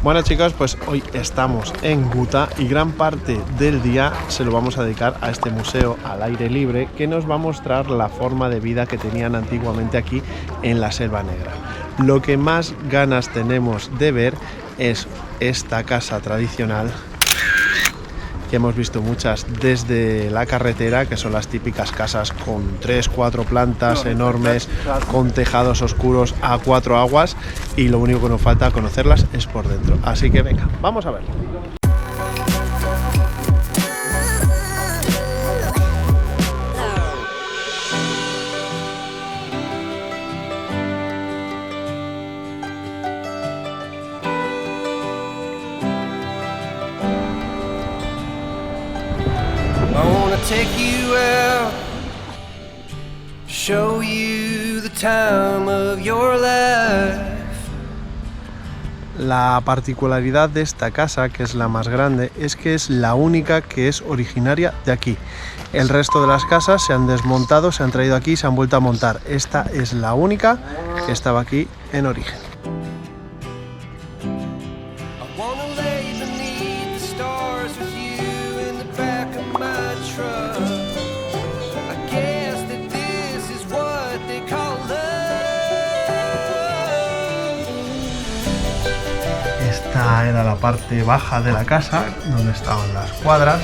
Bueno chicos, pues hoy estamos en Guta y gran parte del día se lo vamos a dedicar a este museo al aire libre que nos va a mostrar la forma de vida que tenían antiguamente aquí en la Selva Negra. Lo que más ganas tenemos de ver es esta casa tradicional que hemos visto muchas desde la carretera, que son las típicas casas con 3-4 plantas enormes, con tejados oscuros a 4 aguas, y lo único que nos falta conocerlas es por dentro. Así que venga, vamos a verlo. Take you out, show you the time of your life. La particularidad de esta casa, que es la más grande, es que es la única que es originaria de aquí. El resto de las casas se han desmontado, se han traído aquí y se han vuelto a montar. Esta es la única que estaba aquí en origen. Esta era la parte baja de la casa, donde estaban las cuadras.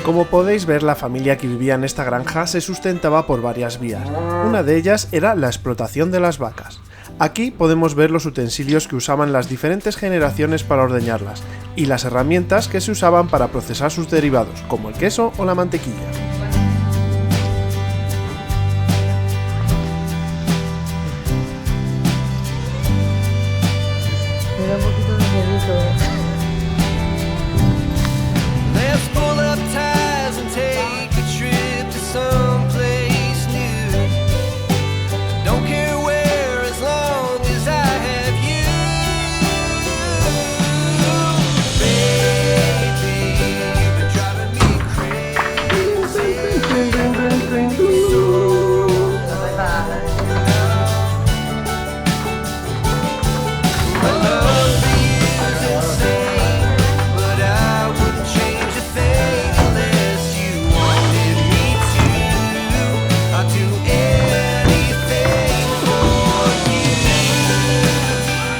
Como podéis ver, la familia que vivía en esta granja se sustentaba por varias vías. Una de ellas era la explotación de las vacas. Aquí podemos ver los utensilios que usaban las diferentes generaciones para ordeñarlas y las herramientas que se usaban para procesar sus derivados, como el queso o la mantequilla.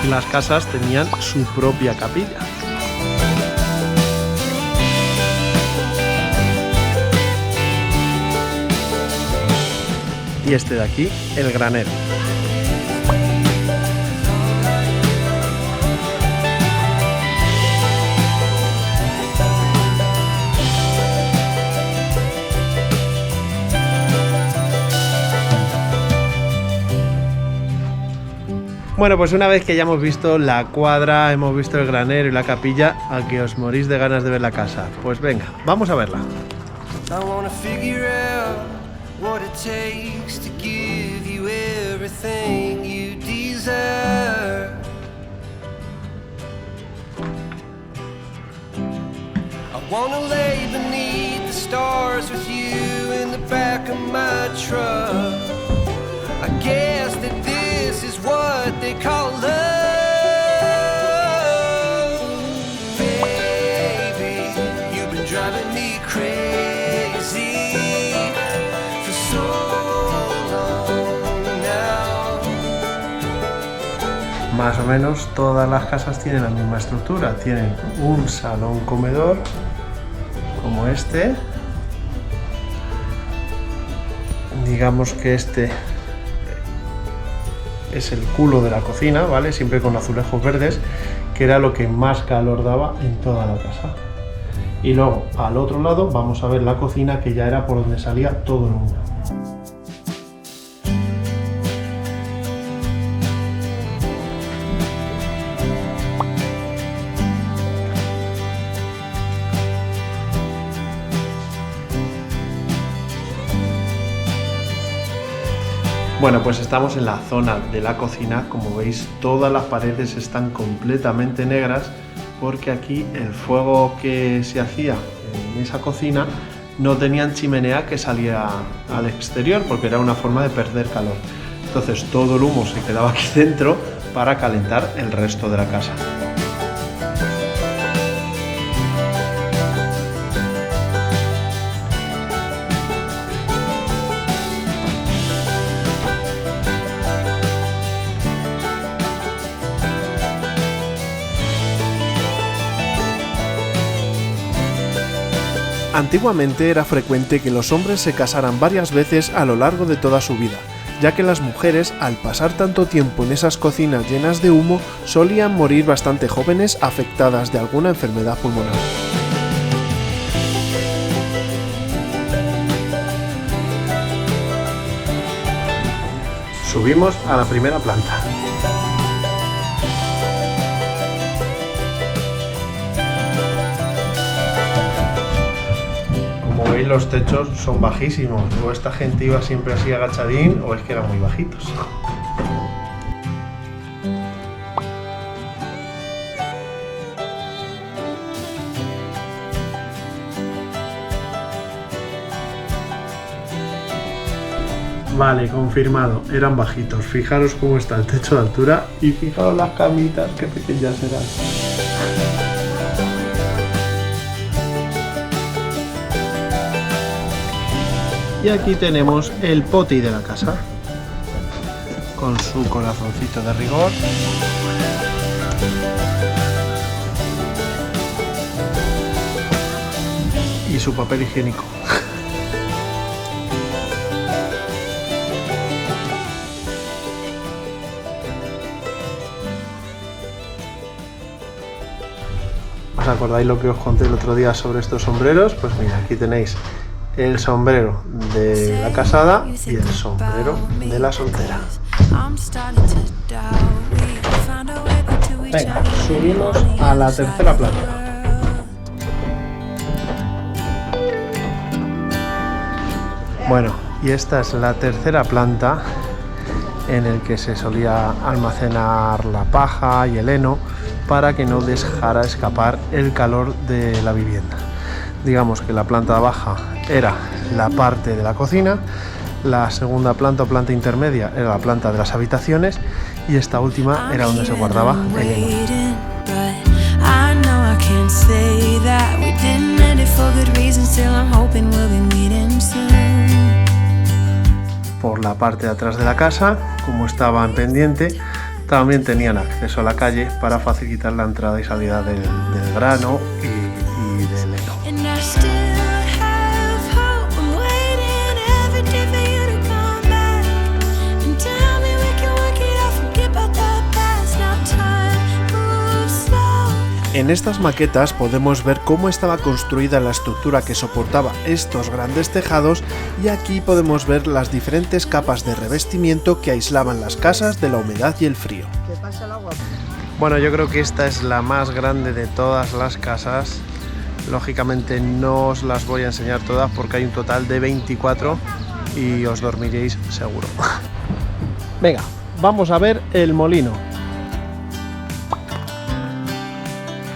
Las casas tenían su propia capilla. Y este de aquí, el granero. Bueno, pues una vez que ya hemos visto la cuadra, hemos visto el granero y la capilla, ¿a que os morís de ganas de ver la casa? Pues venga, vamos a verla. What they call love, baby, you've been driving me crazy for so long now. Más o menos todas las casas tienen la misma estructura, tienen un salón comedor como este, digamos que este es el culo de la cocina, ¿vale? Siempre con azulejos verdes, que era lo que más calor daba en toda la casa. Y luego, al otro lado, vamos a ver la cocina, que ya era por donde salía todo el humo. Bueno, pues estamos en la zona de la cocina. Como veis, todas las paredes están completamente negras porque aquí el fuego que se hacía en esa cocina no tenían chimenea que salía al exterior porque era una forma de perder calor. Entonces todo el humo se quedaba aquí dentro para calentar el resto de la casa. Antiguamente era frecuente que los hombres se casaran varias veces a lo largo de toda su vida, ya que las mujeres, al pasar tanto tiempo en esas cocinas llenas de humo, solían morir bastante jóvenes afectadas de alguna enfermedad pulmonar. Subimos a la primera planta. Como veis, los techos son bajísimos. O esta gente iba siempre así agachadín o es que eran muy bajitos. Vale, confirmado, eran bajitos. Fijaros cómo está el techo de altura y fijaros las camitas, qué pequeñas eran. Y aquí tenemos el poti de la casa, con su corazoncito de rigor. Y su papel higiénico. ¿Os acordáis lo que os conté el otro día sobre estos sombreros? Pues mira, aquí tenéis el sombrero de la casada y el sombrero de la soltera. Venga, subimos a la tercera planta. Bueno, y esta es la tercera planta en el que se solía almacenar la paja y el heno para que no dejara escapar el calor de la vivienda. Digamos que la planta baja era la parte de la cocina, la segunda planta o planta intermedia era la planta de las habitaciones y esta última era donde se guardaba el heno. Por la parte de atrás de la casa, como estaba en pendiente, también tenían acceso a la calle para facilitar la entrada y salida del grano y del heno. En estas maquetas podemos ver cómo estaba construida la estructura que soportaba estos grandes tejados y aquí podemos ver las diferentes capas de revestimiento que aislaban las casas de la humedad y el frío. Bueno, yo creo que esta es la más grande de todas las casas. Lógicamente no os las voy a enseñar todas porque hay un total de 24 y os dormiréis seguro. Venga, vamos a ver el molino.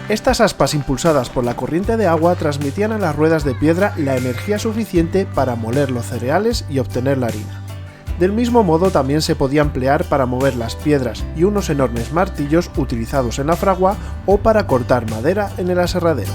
Estas aspas impulsadas por la corriente de agua transmitían a las ruedas de piedra la energía suficiente para moler los cereales y obtener la harina. Del mismo modo también se podía emplear para mover las piedras y unos enormes martillos utilizados en la fragua o para cortar madera en el aserradero.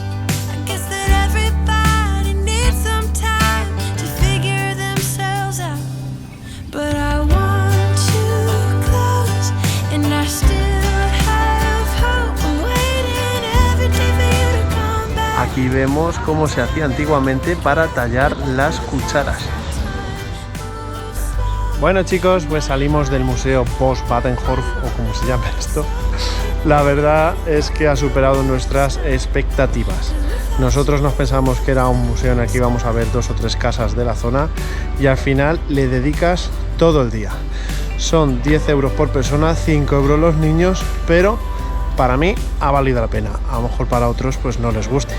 Aquí vemos cómo se hacía antiguamente para tallar las cucharas. Bueno chicos, pues salimos del museo Post-Batenhorf o como se llama esto. La verdad es que ha superado nuestras expectativas. Nosotros nos pensamos que era un museo en el que íbamos a ver 2 o 3 casas de la zona y al final le dedicas todo el día. Son 10 euros por persona, 5 euros los niños, pero para mí ha valido la pena. A lo mejor para otros pues no les guste,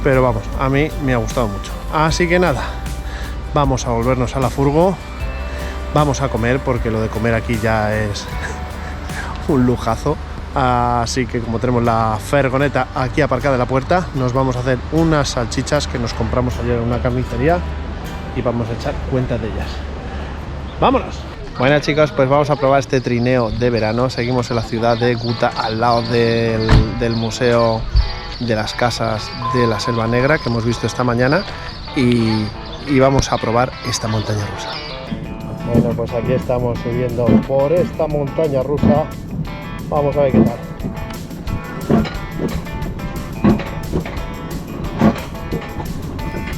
pero vamos, a mí me ha gustado mucho. Así que nada, vamos a volvernos a la furgo Vamos a comer porque lo de comer aquí ya es un lujazo. Así que como tenemos la furgoneta aquí aparcada en la puerta, nos vamos a hacer unas salchichas que nos compramos ayer en una carnicería y vamos a echar cuenta de ellas. ¡Vámonos! Bueno chicos, pues vamos a probar este trineo de verano. Seguimos en la ciudad de Guta, al lado del Museo de las Casas de la Selva Negra que hemos visto esta mañana y vamos a probar esta montaña rusa. Bueno, pues aquí estamos subiendo por esta montaña rusa. Vamos a ver qué tal.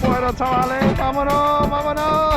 Bueno chavales, vámonos, vámonos.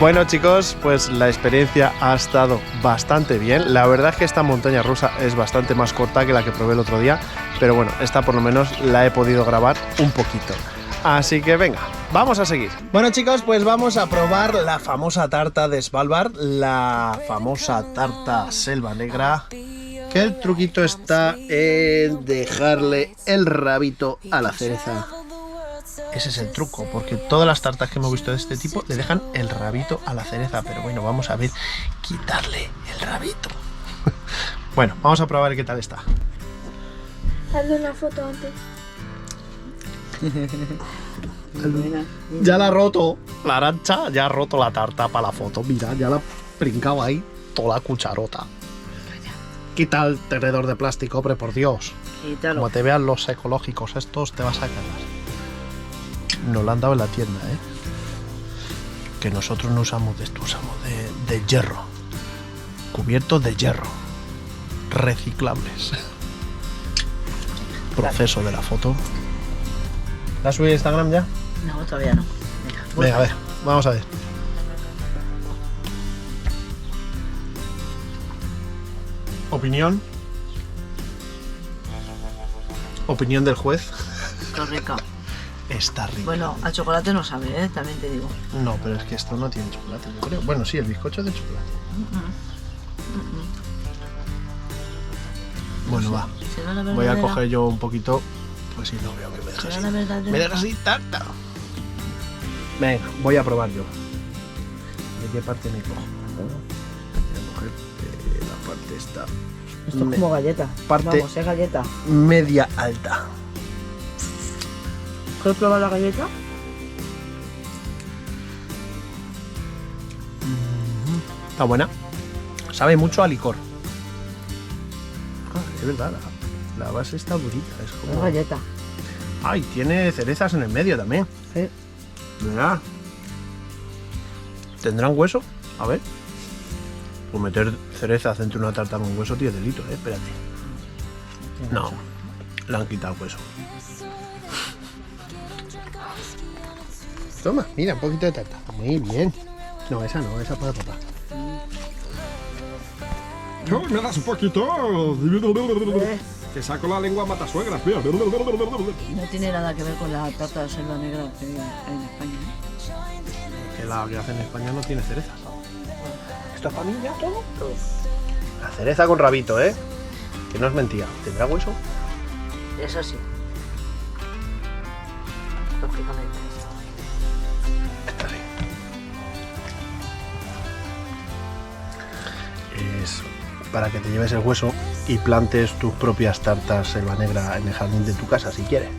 Bueno chicos, pues la experiencia ha estado bastante bien. La verdad es que esta montaña rusa es bastante más corta que la que probé el otro día, pero bueno, esta por lo menos la he podido grabar un poquito. Así que venga, vamos a seguir. Bueno chicos, pues vamos a probar la famosa tarta de Svalbard, la famosa tarta Selva Negra, que el truquito está en dejarle el rabito a la cereza. Ese es el truco, porque todas las tartas que hemos visto de este tipo le dejan el rabito a la cereza, pero bueno, vamos a ver quitarle el rabito. Bueno, vamos a probar qué tal está. Hazle una foto antes. Ya la ha roto la Arantxa, ya ha roto la tarta para la foto. Mira, ya la ha brincado ahí toda la cucharota. Quita el tenedor de plástico, hombre, por Dios. Quítalo. Como te vean los ecológicos estos, te vas a cagar. Nos lo han dado en la tienda, ¿eh? Que nosotros no usamos de esto, usamos de hierro. Cubiertos de hierro. Reciclables. Proceso de la foto. ¿La has subido a Instagram ya? No, todavía no. Venga, a ver, vamos a ver. ¿Opinión? ¿Opinión del juez? Qué rica. Está rico. Bueno, a chocolate no sabe, también te digo. No, pero es que esto no tiene chocolate, yo creo. Bueno, sí, el bizcocho es de chocolate. Bueno, va. Voy a coger yo un poquito. Pues si no veo que me dejas así. Me dejas así tarta. Venga, voy a probar yo. ¿De qué parte me cojo? Voy a coger la parte esta. Esto es como galleta. Parte Vamos, es galleta. media alta. ¿Quieres probar la galleta? Está buena. Sabe mucho a licor. Es verdad, la base está durita. Es como... Es galleta. Ay, tiene cerezas en el medio también. Sí. Mira. ¿Tendrán hueso? A ver. Pues meter cerezas dentro de una tarta con hueso tiene delito, espérate. No, le han quitado el hueso. Toma, mira, un poquito de tarta. Muy bien. No, esa no, esa para papá. ¡Oh, me das un poquito! Que saco la lengua matasuegras. No tiene nada que ver con la tarta de Selva Negra que hay en España. Que la que hace en España no tiene cerezas. ¿Esto es para mí ya todo? La cereza con rabito, ¿eh? Que no es mentira. ¿Tendrá hueso? Eso sí. Lógicamente. Está así. Es para que te lleves el hueso y plantes tus propias tartas Selva Negra en el jardín de tu casa si quieres.